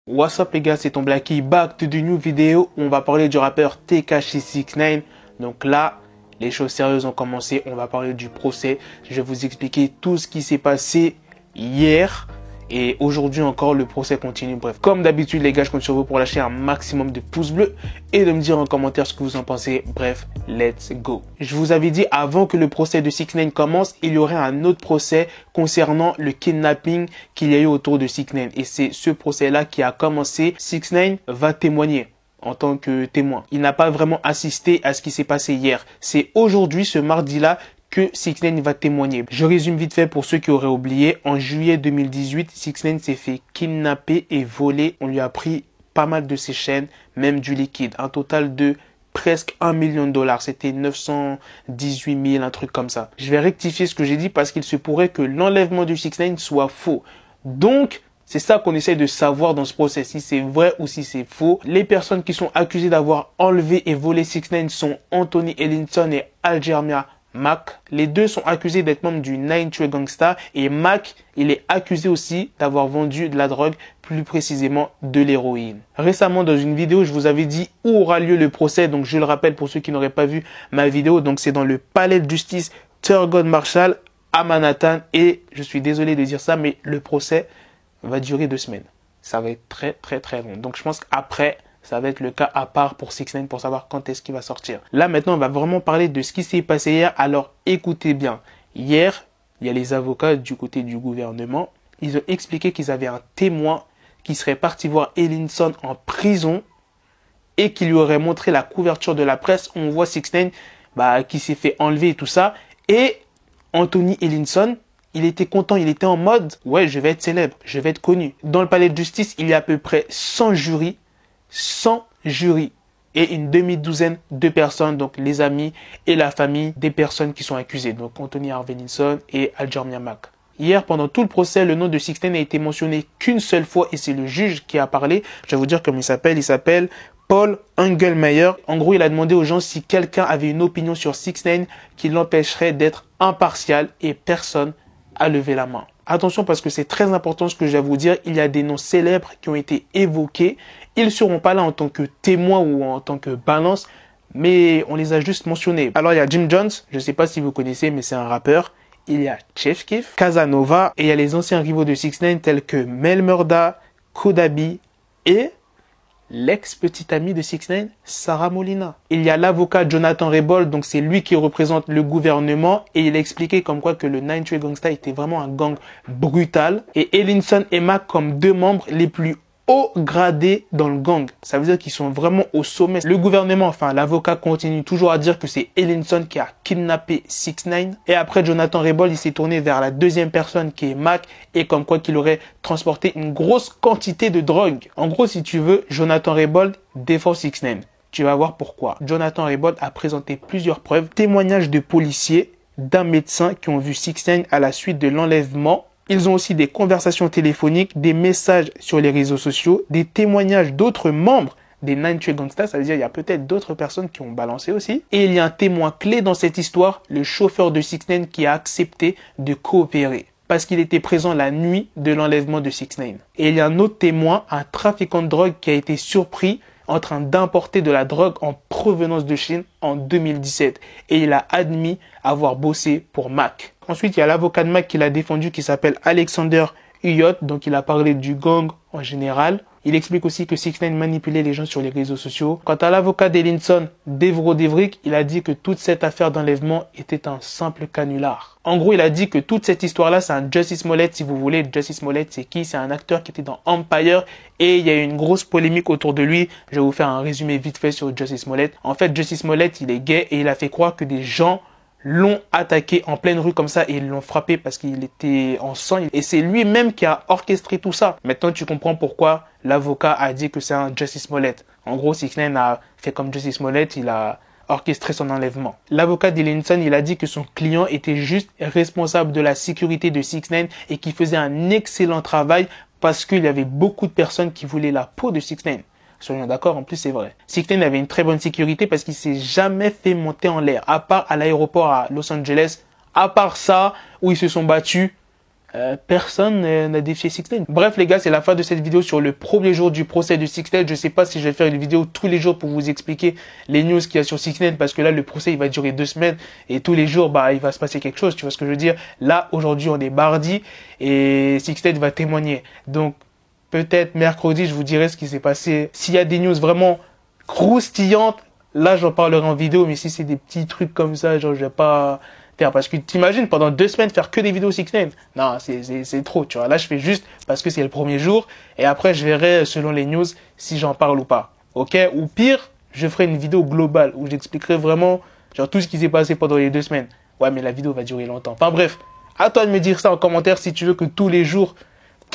What's up les gars, c'est ton Blacky, back to the new vidéo où on va parler du rappeur Tekashi 69. Donc là, les choses sérieuses ont commencé, on va parler du procès. Je vais vous expliquer tout ce qui s'est passé hier et aujourd'hui encore le procès continue. Bref, comme d'habitude les gars, je compte sur vous pour lâcher un maximum de pouces bleus et de me dire en commentaire ce que vous en pensez. Bref, let's go. Je vous avais dit avant que le procès de 69 commence, il y aurait un autre procès concernant le kidnapping qu'il y a eu autour de 69 et c'est ce procès-là qui a commencé. 69 va témoigner en tant que témoin. Il n'a pas vraiment assisté à ce qui s'est passé hier. C'est aujourd'hui, ce mardi-là, que 69 va témoigner. Je résume vite fait pour ceux qui auraient oublié. En juillet 2018, 69 s'est fait kidnapper et voler. On lui a pris pas mal de ses chaînes, même du liquide. Un total de presque 1 million de dollars. C'était 918 000, un truc comme ça. Je vais rectifier ce que j'ai dit parce qu'il se pourrait que l'enlèvement du 69 soit faux. Donc, c'est ça qu'on essaie de savoir dans ce procès, si c'est vrai ou si c'est faux. Les personnes qui sont accusées d'avoir enlevé et volé 69 sont Anthony Ellinson et Algermia Mac. Les deux sont accusés d'être membres du Nine Trey Gangsta et Mac, il est accusé aussi d'avoir vendu de la drogue, plus précisément de l'héroïne. Récemment, dans une vidéo, je vous avais dit où aura lieu le procès. Donc, je le rappelle pour ceux qui n'auraient pas vu ma vidéo. Donc, c'est dans le palais de justice Thurgood Marshall à Manhattan. Et je suis désolé de dire ça, mais le procès va durer 2 semaines. Ça va être très long. Donc, je pense qu'après, ça va être le cas à part pour 69 pour savoir quand est-ce qu'il va sortir. Là, maintenant, on va vraiment parler de ce qui s'est passé hier. Alors, écoutez bien. Hier, il y a les avocats du côté du gouvernement. Ils ont expliqué qu'ils avaient un témoin qui serait parti voir Ellinson en prison et qui lui aurait montré la couverture de la presse. On voit 69 qui s'est fait enlever et tout ça. Et Anthony Ellinson, il était content, il était en mode « Ouais, je vais être célèbre, je vais être connu ». Dans le palais de justice, il y a à peu près 100 jurys et une demi-douzaine de personnes, donc les amis et la famille des personnes qui sont accusées, donc Anthony Ellinson et Algermia Mac. Hier, pendant tout le procès, le nom de 69 n'a été mentionné qu'une seule fois et c'est le juge qui a parlé. Je vais vous dire comment il s'appelle Paul Engelmeyer. En gros, il a demandé aux gens si quelqu'un avait une opinion sur 69 qui l'empêcherait d'être impartial et personne a levé la main. Attention parce que c'est très important ce que je vais vous dire. Il y a des noms célèbres qui ont été évoqués. Ils ne seront pas là en tant que témoins ou en tant que balance, mais on les a juste mentionnés. Alors il y a Jim Jones, je ne sais pas si vous connaissez, mais c'est un rappeur. Il y a Chief Keef, Casanova, et il y a les anciens rivaux de 69 tels que Mel Murda, Kodabi et l'ex-petite amie de 69, Sarah Molina. Il y a l'avocat Jonathan Raybould, donc c'est lui qui représente le gouvernement et il a expliqué comme quoi que le Nine Trey Gangsta était vraiment un gang brutal et Ellinson et Mac comme deux membres les plus haut gradés dans le gang. Ça veut dire qu'ils sont vraiment au sommet. Le gouvernement, enfin l'avocat continue toujours à dire que c'est Ellinson qui a kidnappé 69. Et après Jonathan Raybould, il s'est tourné vers la deuxième personne qui est Mac et comme quoi qu'il aurait transporté une grosse quantité de drogue. En gros, si tu veux, Jonathan Raybould défend 69. Tu vas voir pourquoi. Jonathan Raybould a présenté plusieurs preuves, témoignages de policiers, d'un médecin qui ont vu 69 à la suite de l'enlèvement. Ils ont aussi des conversations téléphoniques, des messages sur les réseaux sociaux, des témoignages d'autres membres des Nine Trey Gangsta, ça veut dire il y a peut-être d'autres personnes qui ont balancé aussi. Et il y a un témoin clé dans cette histoire, le chauffeur de 69 qui a accepté de coopérer parce qu'il était présent la nuit de l'enlèvement de 69. Et il y a un autre témoin, un trafiquant de drogue qui a été surpris en train d'importer de la drogue en provenance de Chine en 2017. Et il a admis avoir bossé pour Mac. Ensuite, il y a l'avocat de Mac qui l'a défendu qui s'appelle Alexander Huyot. Donc, il a parlé du gang en général. Il explique aussi que 69 manipulait les gens sur les réseaux sociaux. Quant à l'avocat d'Ellinson, Devro Devrick, il a dit que toute cette affaire d'enlèvement était un simple canular. En gros, il a dit que toute cette histoire-là, c'est un Jussie Smollett, si vous voulez. Jussie Smollett, c'est qui? C'est un acteur qui était dans Empire et il y a eu une grosse polémique autour de lui. Je vais vous faire un résumé vite fait sur Jussie Smollett. En fait, Jussie Smollett, il est gay et il a fait croire que des gens l'ont attaqué en pleine rue comme ça et ils l'ont frappé parce qu'il était en sang. Et c'est lui-même qui a orchestré tout ça. Maintenant, tu comprends pourquoi l'avocat a dit que c'est un Jussie Smollett. En gros, 69 a fait comme Jussie Smollett, il a orchestré son enlèvement. L'avocat d'Ellinson, il a dit que son client était juste responsable de la sécurité de 69 et qu'il faisait un excellent travail parce qu'il y avait beaucoup de personnes qui voulaient la peau de 69. Soyons d'accord, en plus c'est vrai. 69 avait une très bonne sécurité parce qu'il s'est jamais fait monter en l'air, à part à l'aéroport à Los Angeles. À part ça, où ils se sont battus, personne n'a défié 6ix9ine. Bref les gars, c'est la fin de cette vidéo sur le premier jour du procès de 6ix9ine. Je sais pas si je vais faire une vidéo tous les jours pour vous expliquer les news qu'il y a sur 6ix9ine, parce que là le procès il va durer 2 semaines et tous les jours il va se passer quelque chose, tu vois ce que je veux dire. Là aujourd'hui on est mardi et 6ix9ine va témoigner, donc peut-être mercredi je vous dirai ce qui s'est passé. S'il y a des news vraiment croustillantes, là j'en parlerai en vidéo, mais si c'est des petits trucs comme ça, genre je vais pas faire, parce que t'imagines pendant 2 semaines faire que des vidéos 6ix9ine, non c'est trop, tu vois. Là je fais juste parce que c'est le premier jour et après je verrai selon les news si j'en parle ou pas, ok. Ou pire, je ferai une vidéo globale où j'expliquerai vraiment genre tout ce qui s'est passé pendant les 2 semaines. Ouais, mais la vidéo va durer longtemps. Enfin bref, à toi de me dire ça en commentaire si tu veux que tous les jours.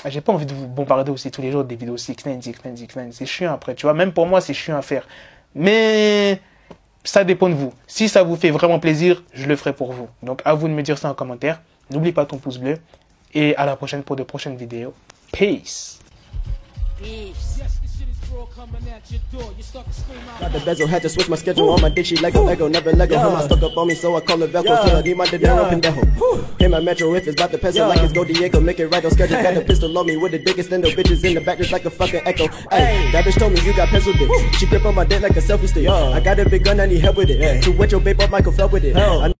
J'ai pas envie de vous bombarder aussi tous les jours des vidéos 6ix9ine, c'est chiant après, tu vois. Même pour moi c'est chiant à faire, mais ça dépend de vous. Si ça vous fait vraiment plaisir, je le ferai pour vous. Donc à vous de me dire ça en commentaire. N'oublie pas ton pouce bleu. Et à la prochaine pour de prochaines vidéos. Peace. Got the bezel, had to switch my schedule on my dick, she Lego, never Lego. Him, I stuck up on me, so I call it Velcro. Till I need my dinero pendejo. Hit my metro if it's about the peso, like it's go Diego, make it right on schedule. Got the pistol on me with the dick extendo, bitches in the back just like a fucking echo. Hey, that bitch told me you got pencil dick. She grip on my dick like a selfie stick. I got a big gun, I need help with it. To wet your babe up, Michael fell with it.